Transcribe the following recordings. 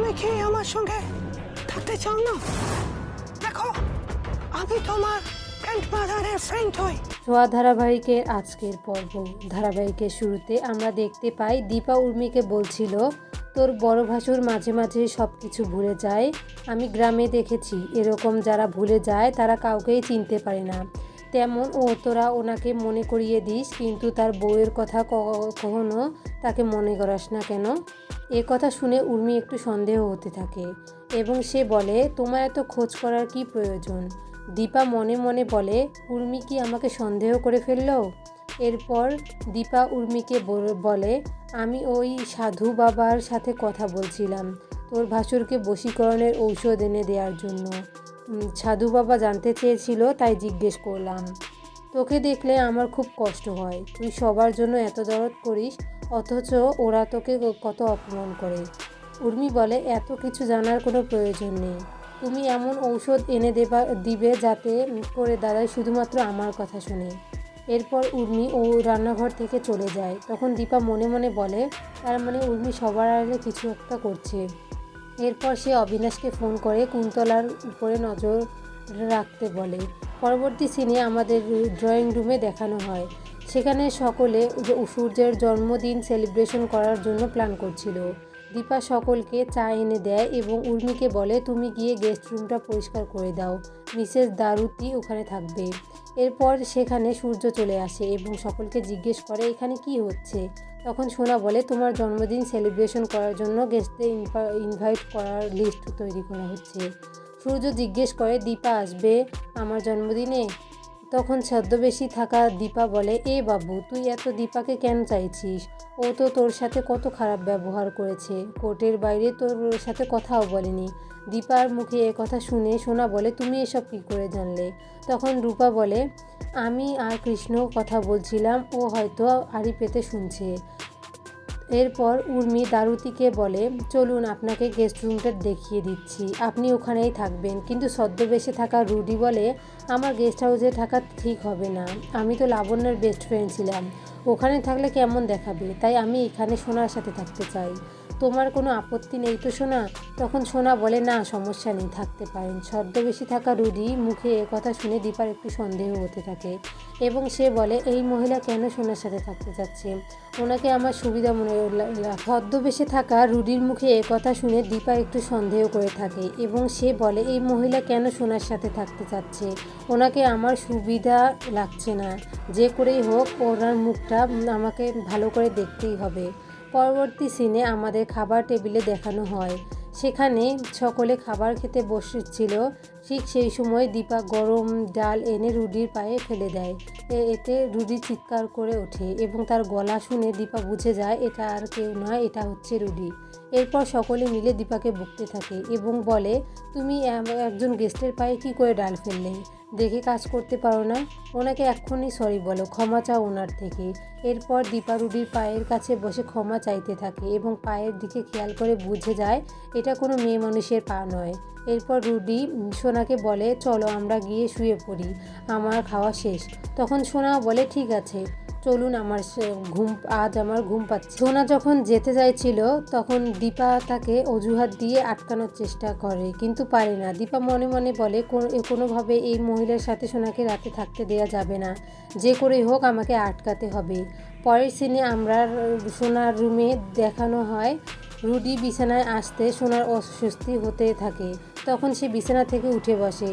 তুমি কি আমার সঙ্গে থাকতে চাও না? দেখো, আমি তোমার গ্র্যান্ডমাদারের ফ্রেন্ড হই। ছোঁয়া ধারাবাহিকের আজকের পর্ব। ধারাবাহিকের শুরুতে আমরা দেখতে পাই দীপা উর্মিকে বলছিল, তোর বড় ভাসুর মাঝে মাঝে সব কিছু ভুলে যায়। আমি গ্রামে দেখেছি এরকম যারা ভুলে যায় তারা কাউকেই চিনতে পারে না। তেমন তোরা ওনাকে মনে করিয়ে দিস, কিন্তু তার বউয়ের কথা কখনো তাকে মনে করাস না কেন? এ কথা শুনে উর্মি একটু সন্দেহ হতে থাকে এবং সে বলে, তোমার এত খোঁজ করার কি প্রয়োজন? দীপা মনে মনে বলে, উর্মি কি আমাকে সন্দেহ করে ফেললো? এরপর দীপা উর্মিকে বলে, আমি ওই সাধু বাবার সাথে কথা বলছিলাম তোর ভাসুরকে বশীকরণের ঔষধ এনে দেওয়ার জন্য। সাধু বাবা জানতে চেয়েছিল, তাই জিজ্ঞেস করলাম। তোকে দেখলে আমার খুব কষ্ট হয়, তুই সবার জন্য এত দরদ করিস, অথচ ওরা তোকে কত অপমান করে। উর্মি বলে, এত কিছু জানার কোনো প্রয়োজন নেই। তুমি এমন ঔষধ এনে দিবে যাতে করে দাদাই শুধুমাত্র আমার কথা শুনে। এরপর উর্মি রান্নাঘর থেকে চলে যায়। তখন দীপা মনে মনে বলে, তার মানে উর্মি সবার আগে কিছু একটা করছে। এরপর সে অবিনাশকে ফোন করে কুন্তলার উপরে নজর রাখতে বলে। পরবর্তী সিনে আমাদের ড্রয়িং রুমে দেখানো হয়, সেখানে সকলে সূর্যের জন্মদিন সেলিব্রেশন করার জন্য প্ল্যান করছিল। দীপা সকলকে চা এনে দেয় এবং উর্মিকে বলে, তুমি গিয়ে গেস্ট রুমটা পরিষ্কার করে দাও, মিসেস দারুতি ওখানে থাকবে। এরপর সেখানে সূর্য চলে আসে এবং সকলকে জিজ্ঞেস করে, এখানে কি হচ্ছে? তখন সোনা বলে, তোমার জন্মদিন সেলিব্রেশন করার জন্য গেস্টদের ইনভাইট করার লিস্ট তৈরি করা হচ্ছে। সূর্য জিজ্ঞেস করে, দীপা আসবে আমার জন্মদিনে? তখন ছদ্মবেশী থাকা দীপা বলে, এ বাবু, তুই এত দীপাকে কেন চাইছিস? ও তো তোর সাথে কত খারাপ ব্যবহার করেছে, কোর্টের বাইরে তোর সাথে কথাও বলেনি। দীপার মুখে এ কথা শুনে সোনা বলে, তুমি এসব কী করে জানলে? তখন রূপা বলে, আমি আর কৃষ্ণ কথা বলছিলাম, ও হয়তো আড়ি পেতে শুনছে। এরপর উর্মি দারুতিকে বলে, চলুন আপনাকে গেস্ট রুমটা দেখিয়ে দিচ্ছি, আপনি ওখানেই থাকবেন। কিন্তু ছদ্মবেশে থাকা রুডি বলে, আমার গেস্ট হাউসে থাকা ঠিক হবে না, আমি তো লাবণ্যের বেস্ট ফ্রেন্ড ছিলাম, ওখানে থাকলে কেমন দেখাবে, তাই আমি এখানে সোনার সাথে থাকতে চাই। তোমার কোনো আপত্তি নেই তো সোনা? তখন সোনা বলে, না সমস্যা নেই, থাকতে পারেন। ছদ্মবেশে থাকা রুডি মুখে এ কথা শুনে দীপার একটু সন্দেহ হতে থাকে এবং সে বলে, এই মহিলা কেন সোনার সাথে থাকতে চাচ্ছে? ওনাকে আমার সুবিধা মনে ছদ্মবেশে থাকা রুডির মুখে এ কথা শুনে দীপা একটু সন্দেহ করে থাকে এবং সে বলে, এই মহিলা কেন সোনার সাথে থাকতে চাচ্ছে? ওনাকে আমার সুবিধা লাগছে না, যে করেই হোক ওনার মুখটা আমাকে ভালো করে দেখতেই হবে। পরবর্তী সিনে আমাদের খাবার টেবিলে দেখানো হয়, সেখানে সকলে খাবার খেতে বসেছিল। ঠিক সেই সময় দীপা গরম ডাল এনে রুডির পায়ে ফেলে দেয়। এতে রুডি চিৎকার করে ওঠে এবং তার গলা শুনে দীপা বুঝে যায় এটা আর কেউ নয়, এটা হচ্ছে রুডি। এরপর সকলে মিলে দীপাকে বকতে থাকে এবং বলে, তুমি একজন গেস্টের পায়ে কী করে ডাল ফেললে? দেখে কাজ করতে পারো না? ওনাকে এক্ষুনি সরি বলো, ক্ষমা চাও ওনার থেকে। এরপর দীপা রুডির পায়ের কাছে বসে ক্ষমা চাইতে থাকে এবং পায়ের দিকে খেয়াল করে বুঝে যায় এটা কোনো মেয়ে মানুষের পা নয়। এরপর রুডি সোনাকে বলে, চলো আমরা গিয়ে শুয়ে পড়ি, আমার খাওয়া শেষ। তখন সোনাও বলে, ঠিক আছে চলুন, আজ আমার ঘুম পাচ্ছে। সোনা যখন যেতে চাইছিল তখন দীপা তাকে অজুহাত দিয়ে আটকানোর চেষ্টা করে, কিন্তু পারে না। দীপা মনে মনে বলে, কোনোভাবে এই মহিলার সাথে সোনাকে রাতে থাকতে দেওয়া যাবে না, যে করেই হোক আমাকে আটকাতে হবে। পরের সিনে আমরা সোনার রুমে দেখানো হয়, রুডি বিছানায় আসতে সোনার অস্বস্তি হতে থাকে। তখন সে বিছানা থেকে উঠে বসে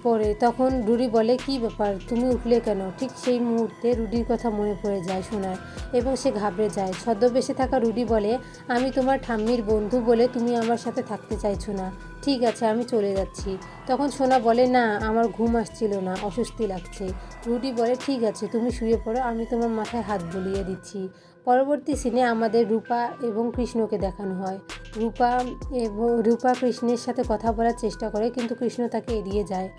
পড়ে। তখন রুডি বলে, কি ব্যাপার, তুমি উঠলে কেন? ঠিক সেই মুহূর্তে রুডির কথা মনে পড়ে যায় সোনার এবং সে ঘাবড়ে যায়। ছদ্মবেশে থাকা রুডি বলে, আমি তোমার ঠাম্মির বন্ধু বলে তুমি আমার সাথে থাকতে চাইছো না, ঠিক আছে আমি চলে যাচ্ছি। তখন সোনা বলে, না আমার ঘুম আসছিল না, অস্বস্তি লাগছে। রুডি বলে, ঠিক আছে তুমি শুয়ে পড়ো, আমি তোমার মাথায় হাত বুলিয়ে দিচ্ছি। পরবর্তী সিনে আমাদের রূপা এবং কৃষ্ণকে দেখানো হয়। রূপা কৃষ্ণের সাথে কথা বলার চেষ্টা করে, কিন্তু কৃষ্ণ তাকে এড়িয়ে যায়।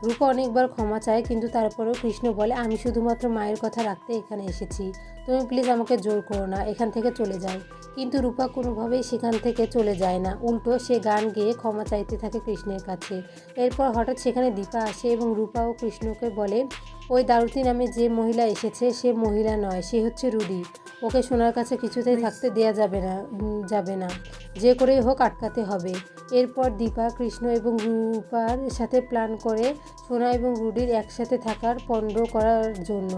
রূপা অনেকবার ক্ষমা চায়, কিন্তু তারপরেও কৃষ্ণ বলে, আমি শুধুমাত্র মায়ের কথা রাখতে এখানে এসেছি, তুমি প্লিজ আমাকে জোর করো না, এখান থেকে চলে যাও। কিন্তু রূপা কোনোভাবেই সেখান থেকে চলে যায় না, উল্টো সে গান গেয়ে ক্ষমা চাইতে থাকে কৃষ্ণের কাছে। এরপর হঠাৎ সেখানে দীপা আসে এবং রূপা ও কৃষ্ণকে বলে, ওই দারুতি নামে যে মহিলা এসেছে সে মহিলা নয়, সে হচ্ছে রুডি। ওকে সোনার কাছে কিছুতেই থাকতে দেয়া যাবে না, যে করেই হোক আটকাতে হবে। এরপর দীপা কৃষ্ণ এবং রূপার সাথে প্ল্যান করে সোনা এবং রুডির একসাথে থাকার পণ্ড করার জন্য।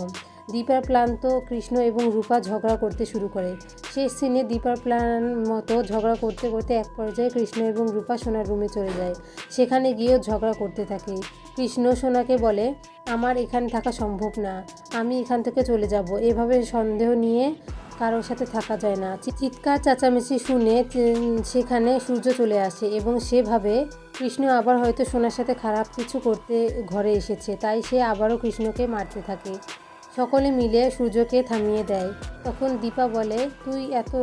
দীপার প্ল্যান তো কৃষ্ণ এবং রূপা ঝগড়া করতে শুরু করে। শেষ সিনে দীপার প্ল্যান মতো ঝগড়া করতে করতে এক পর্যায়ে কৃষ্ণ এবং রূপা সোনার রুমে চলে যায়। সেখানে গিয়েও ঝগড়া করতে থাকে। কৃষ্ণ সোনাকে বলে, আমার এখানে থাকা সম্ভব না, আমি এখান থেকে চলে যাব, এভাবে সন্দেহ নিয়ে কারোর সাথে থাকা যায় না। চিৎকার চেঁচামেচি শুনে সেখানে সূর্য চলে আসে এবং সে ভাবে কৃষ্ণ আবার হয়তো সোনার সাথে খারাপ কিছু করতে ঘরে এসেছে, তাই সে আবারও কৃষ্ণকে মারতে থাকে। সকলে মিলে সূর্যকে থামিয়ে দেয়। তখন দীপা বলে, তুই এত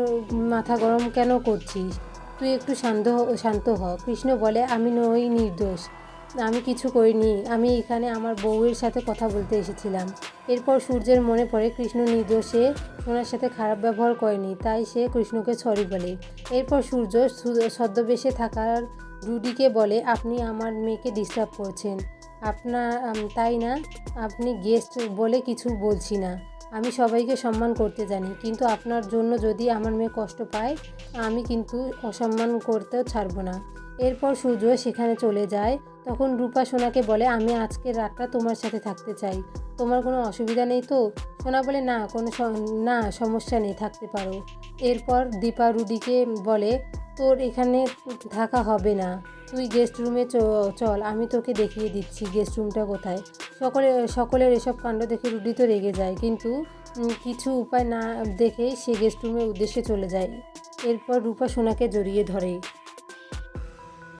মাথা গরম কেন করছিস, তুই একটু শান্ত হ। কৃষ্ণ বলে, আমি নই নির্দোষ, আমি কিছু করিনি, আমি এখানে আমার বউয়ের সাথে কথা বলতে এসেছিলাম। এরপর সূর্যের মনে পড়ে কৃষ্ণ নির্দোষে সোনার সাথে খারাপ ব্যবহার করেনি, তাই সে কৃষ্ণকে সরি বলে। এরপর সূর্য ছদ্মবেশে থাকার রুডিকে বলে, আপনি আমার মেয়েকে ডিস্টার্ব করছেন, আপনার তাই না? আপনি গেস্ট বলে কিছু বলছি না, আমি সবাইকে সম্মান করতে জানি, কিন্তু আপনার জন্য যদি আমার মেয়ে কষ্ট পায় আমি কিন্তু অসম্মান করতেও ছাড়ব না। এরপর সূর্য সেখানে চলে যায়। তখন রূপা সোনাকে বলে, আমি আজকের রাতটা তোমার সাথে থাকতে চাই, তোমার কোনো অসুবিধা নেই তো? সোনা বলে, না না সমস্যা নেই, থাকতে পারো। এরপর দীপা রুডিকে বলে, তোর এখানে থাকা হবে না, তুই গেস্ট রুমে চল, আমি তোকে দেখিয়ে দিচ্ছি গেস্ট রুমটা কোথায়। সকলের এসব কাণ্ড দেখে রুডি তো রেগে যায়, কিন্তু কিছু উপায় না দেখে সে গেস্ট রুমের উদ্দেশ্যে চলে যায়। এরপর রূপা সোনাকে জড়িয়ে ধরে।